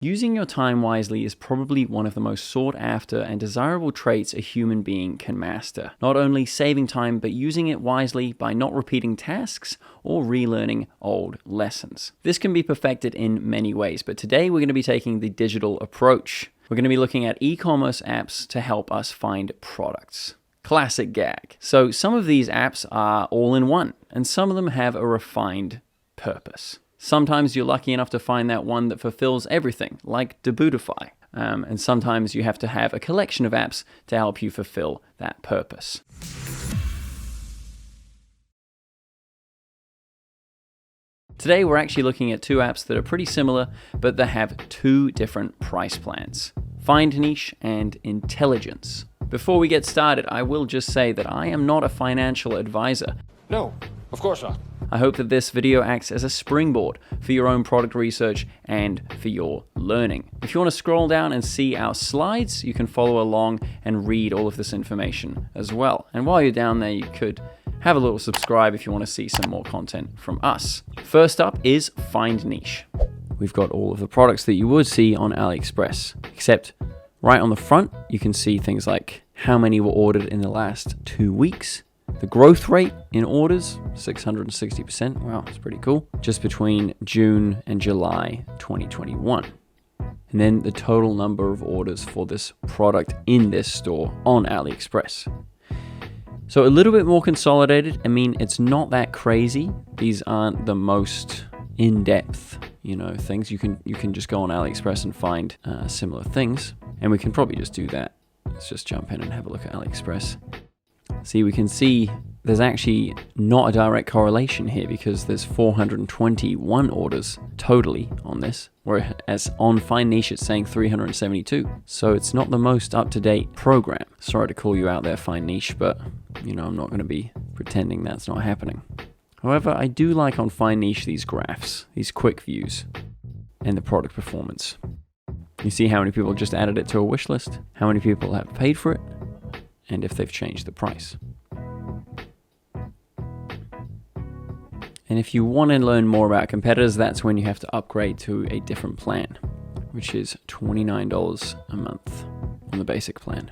Using your time wisely is probably one of the most sought after and desirable traits a human being can master. Not only saving time, but using it wisely by not repeating tasks or relearning old lessons. This can be perfected in many ways, but today we're going to be taking the digital approach. We're going to be looking at e-commerce apps to help us find products. Classic gag. So some of these apps are all in one, and some of them have a refined purpose. Sometimes you're lucky enough to find that one that fulfills everything, like Debutify. And sometimes you have to have a collection of apps to help you fulfill that purpose. Today we're actually looking at two apps that are pretty similar, but that have two different price plans. FindNiche and Intelligynce. Before we get started, I will just say that I am not a financial advisor. No, of course not. I hope that this video acts as a springboard for your own product research and for your learning. If you want to scroll down and see our slides, you can follow along and read all of this information as well. And while you're down there, you could have a little subscribe if you want to see some more content from us. First up is FindNiche. We've got all of the products that you would see on AliExpress, except right on the front, you can see things like how many were ordered in the last 2 weeks. The growth rate in orders, 660%. Wow, that's pretty cool. Just between June and July 2021. And then the total number of orders for this product in this store on AliExpress. So a little bit more consolidated. I mean, it's not that crazy. These aren't the most in-depth, things. You can just go on AliExpress and find similar things. And we can probably just do that. Let's just jump in and have a look at AliExpress. See, we can see there's actually not a direct correlation here because there's 421 orders totally on this, whereas on FindNiche it's saying 372. So it's not the most up-to-date program. Sorry to call you out there, FindNiche, but I'm not going to be pretending that's not happening. However, I do like on FindNiche these graphs, these quick views, and the product performance. You see how many people just added it to a wish list, how many people have paid for it, and if they've changed the price. And if you want to learn more about competitors, that's when you have to upgrade to a different plan, which is $29 a month on the basic plan.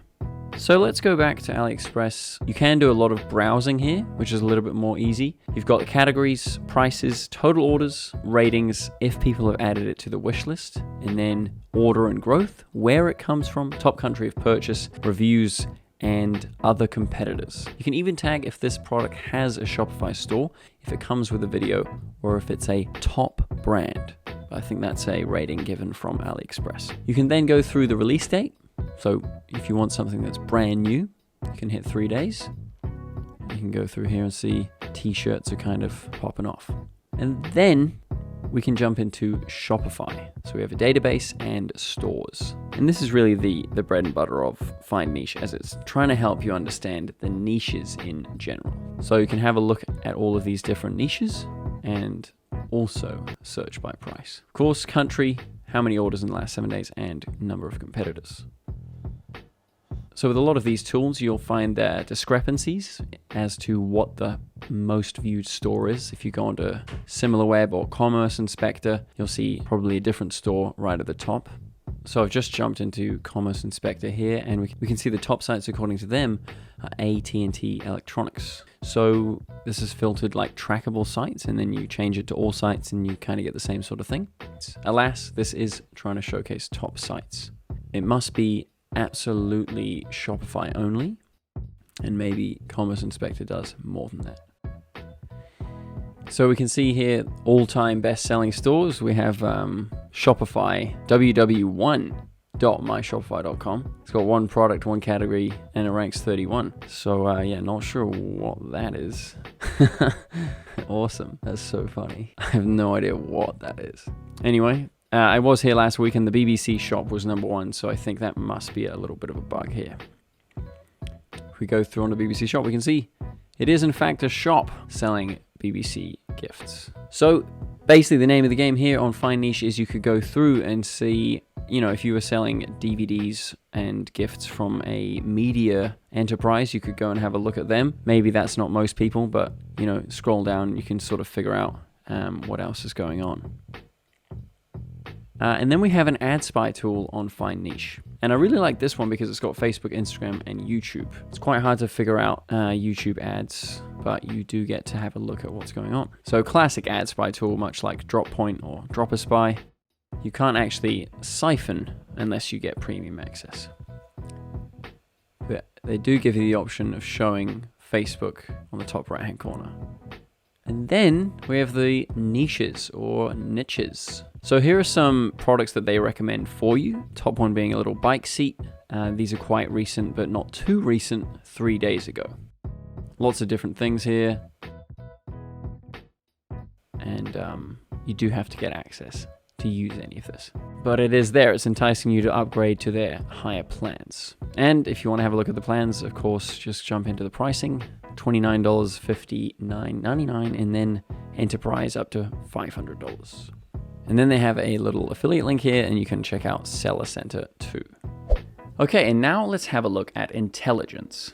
So let's go back to AliExpress. You can do a lot of browsing here, which is a little bit more easy. You've got the categories, prices, total orders, ratings, if people have added it to the wish list, and then order and growth, where it comes from, top country of purchase, reviews, and other competitors. You can even tag if this product has a Shopify store, if it comes with a video, or if it's a top brand. I think that's a rating given from AliExpress. You can then go through the release date. So if you want something that's brand new, you can hit 3 days. You can go through here and see t-shirts are kind of popping off. And then we can jump into Shopify. So we have a database and stores. And this is really the bread and butter of FindNiche, as it's trying to help you understand the niches in general. So you can have a look at all of these different niches and also search by price. Of course, country, how many orders in the last 7 days, and number of competitors. So with a lot of these tools, you'll find there discrepancies as to what the most viewed store is. If you go onto Similarweb or Commerce Inspector, you'll see probably a different store right at the top. So I've just jumped into Commerce Inspector here, and we can see the top sites according to them are AT&T Electronics. So this is filtered like trackable sites, and then you change it to all sites and you kind of get the same sort of thing. Alas, this is trying to showcase top sites. It must be absolutely Shopify only, and maybe Commerce Inspector does more than that. So we can see here all-time best-selling stores. We have Shopify, www1.myshopify.com. It's got one product, one category, and it ranks 31. So not sure what that is. Awesome. That's so funny. I have no idea what that is. Anyway, I was here last week and the BBC shop was number 1, so I think that must be a little bit of a bug here. If we go through on the BBC shop, we can see it is in fact a shop selling BBC gifts. So basically the name of the game here on FindNiche is you could go through and see, if you were selling DVDs and gifts from a media enterprise, you could go and have a look at them. Maybe that's not most people, but scroll down, you can sort of figure out what else is going on. And then we have an ad spy tool on FindNiche. And I really like this one because it's got Facebook, Instagram, and YouTube. It's quite hard to figure out YouTube ads, but you do get to have a look at what's going on. So classic ad spy tool, much like DropPoint or Dropper Spy. You can't actually siphon unless you get premium access. But they do give you the option of showing Facebook on the top right-hand corner. And then we have the niches or niches. So here are some products that they recommend for you. Top one being a little bike seat. These are quite recent, but not too recent, 3 days ago. Lots of different things here. And you do have to get access to use any of this. But it is there. It's enticing you to upgrade to their higher plans. And if you want to have a look at the plans, of course, just jump into the pricing. $29, $59.99, and then Enterprise up to $500. And then they have a little affiliate link here, and you can check out Seller Center too. Okay, and now let's have a look at Intelligynce.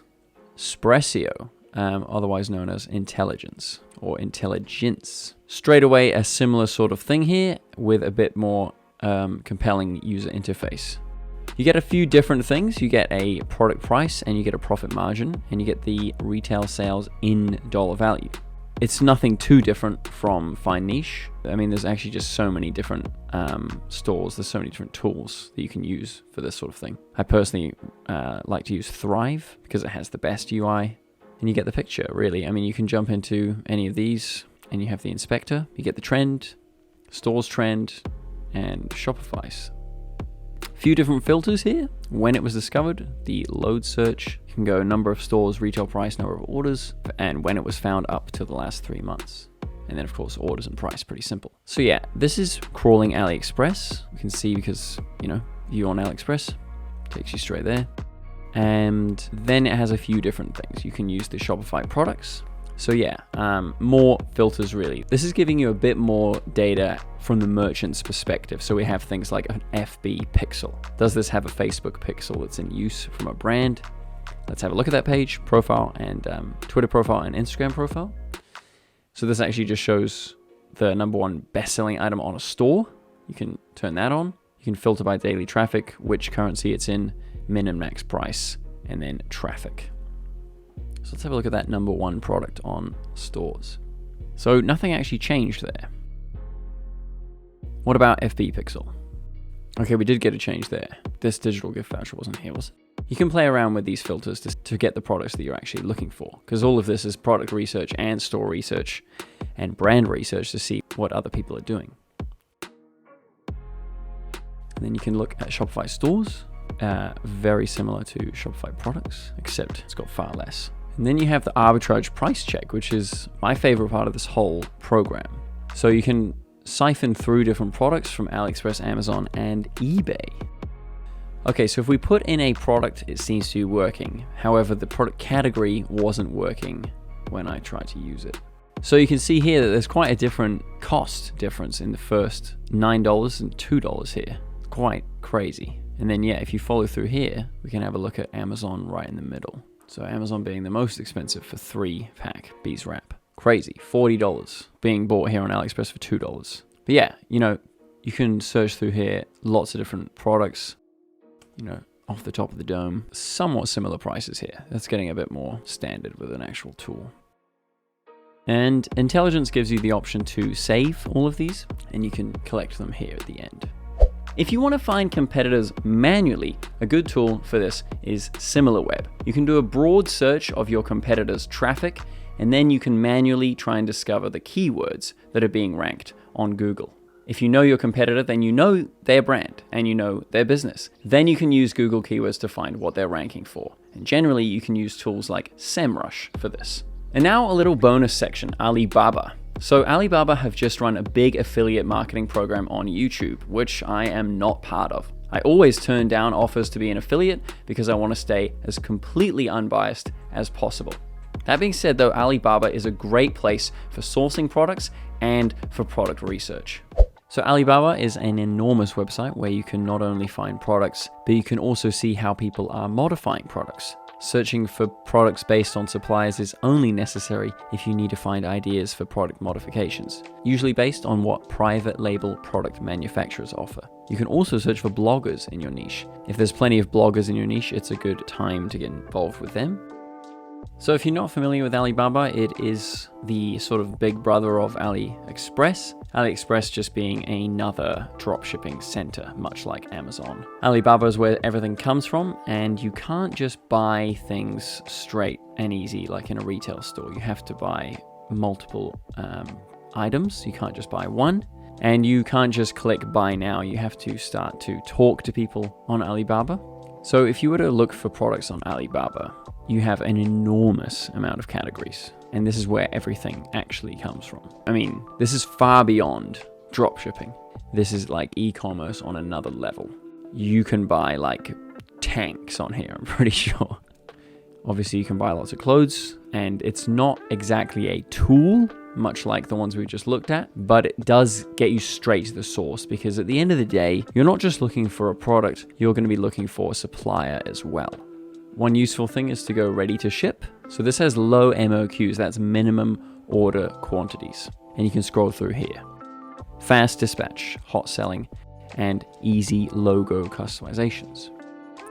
Sprecio, otherwise known as Intelligynce or Intelligynce. Straight away, a similar sort of thing here with a bit more compelling user interface. You get a few different things. You get a product price and you get a profit margin and you get the retail sales in dollar value. It's nothing too different from FindNiche. I mean, there's actually just so many different stores. There's so many different tools that you can use for this sort of thing. I personally like to use Thrive because it has the best UI and you get the picture, really. I mean, you can jump into any of these and you have the inspector. You get the trend, stores trend, and Shopify's. Few different filters here. When it was discovered, the load search, you can go number of stores, retail price, number of orders, and when it was found up to the last 3 months. And then of course, orders and price, pretty simple. So yeah, this is crawling AliExpress. You can see because, view on AliExpress, takes you straight there. And then it has a few different things. You can use the Shopify products. So yeah, more filters really. This is giving you a bit more data from the merchant's perspective. So we have things like an FB pixel. Does this have a Facebook pixel that's in use from a brand? Let's have a look at that page, profile, and Twitter profile and Instagram profile. So this actually just shows the number one best-selling item on a store. You can turn that on. You can filter by daily traffic, which currency it's in, min and max price, and then traffic. So let's have a look at that number one product on stores. So nothing actually changed there. What about FB Pixel? Okay, we did get a change there. This digital gift voucher wasn't here, was it? You can play around with these filters to get the products that you're actually looking for, because all of this is product research and store research and brand research to see what other people are doing. And then you can look at Shopify stores, very similar to Shopify products, except it's got far less. And then you have the arbitrage price check, which is my favorite part of this whole program. So you can siphon through different products from AliExpress, Amazon, and eBay. Okay, so if we put in a product, it seems to be working. However, the product category wasn't working when I tried to use it. So you can see here that there's quite a different cost difference in the first $9 and $2 here. Quite crazy. And then yeah, if you follow through here, we can have a look at Amazon right in the middle. So Amazon being the most expensive for 3-pack bees wrap. Crazy, $40 being bought here on AliExpress for $2. But yeah, you can search through here, lots of different products, off the top of the dome. Somewhat similar prices here. That's getting a bit more standard with an actual tool. And Intelligynce gives you the option to save all of these, and you can collect them here at the end. If you want to find competitors manually, a good tool for this is Similarweb. You can do a broad search of your competitors' traffic, and then you can manually try and discover the keywords that are being ranked on Google. If you know your competitor, then you know their brand and you know their business. Then you can use Google keywords to find what they're ranking for. And generally, you can use tools like SEMRush for this. And now a little bonus section, Alibaba. So Alibaba have just run a big affiliate marketing program on YouTube, which I am not part of. I always turn down offers to be an affiliate because I want to stay as completely unbiased as possible. That being said though, Alibaba is a great place for sourcing products and for product research. So Alibaba is an enormous website where you can not only find products, but you can also see how people are modifying products. Searching for products based on suppliers is only necessary if you need to find ideas for product modifications, usually based on what private label product manufacturers offer. You can also search for bloggers in your niche. If there's plenty of bloggers in your niche, it's a good time to get involved with them. So if you're not familiar with Alibaba, it is the sort of big brother of AliExpress. AliExpress just being another dropshipping center, much like Amazon. Alibaba is where everything comes from, and you can't just buy things straight and easy like in a retail store. You have to buy multiple items. You can't just buy one. And you can't just click buy now. You have to start to talk to people on Alibaba. So if you were to look for products on Alibaba, you have an enormous amount of categories. And this is where everything actually comes from. I mean, this is far beyond dropshipping. This is like e-commerce on another level. You can buy like tanks on here, I'm pretty sure. Obviously, you can buy lots of clothes, and it's not exactly a tool, much like the ones we just looked at, but it does get you straight to the source, because at the end of the day, you're not just looking for a product, you're going to be looking for a supplier as well. One useful thing is to go ready to ship. So this has low MOQs, that's minimum order quantities. And you can scroll through here. Fast dispatch, hot selling, and easy logo customizations.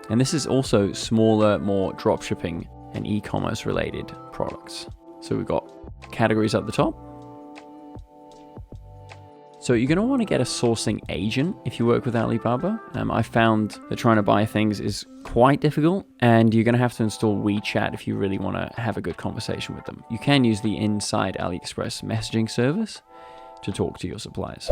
And this is also smaller, more dropshipping and e-commerce related products. So we've got categories at the top. So you're going to want to get a sourcing agent if you work with Alibaba. I found that trying to buy things is quite difficult, and you're going to have to install WeChat if you really want to have a good conversation with them. You can use the inside AliExpress messaging service to talk to your suppliers.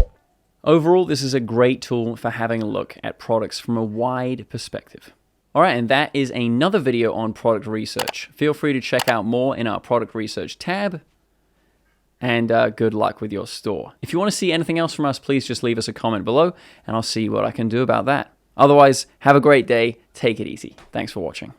Overall, this is a great tool for having a look at products from a wide perspective. All right, and that is another video on product research. Feel free to check out more in our product research tab. And good luck with your store. If you want to see anything else from us, please just leave us a comment below, and I'll see what I can do about that. Otherwise, have a great day. Take it easy. Thanks for watching.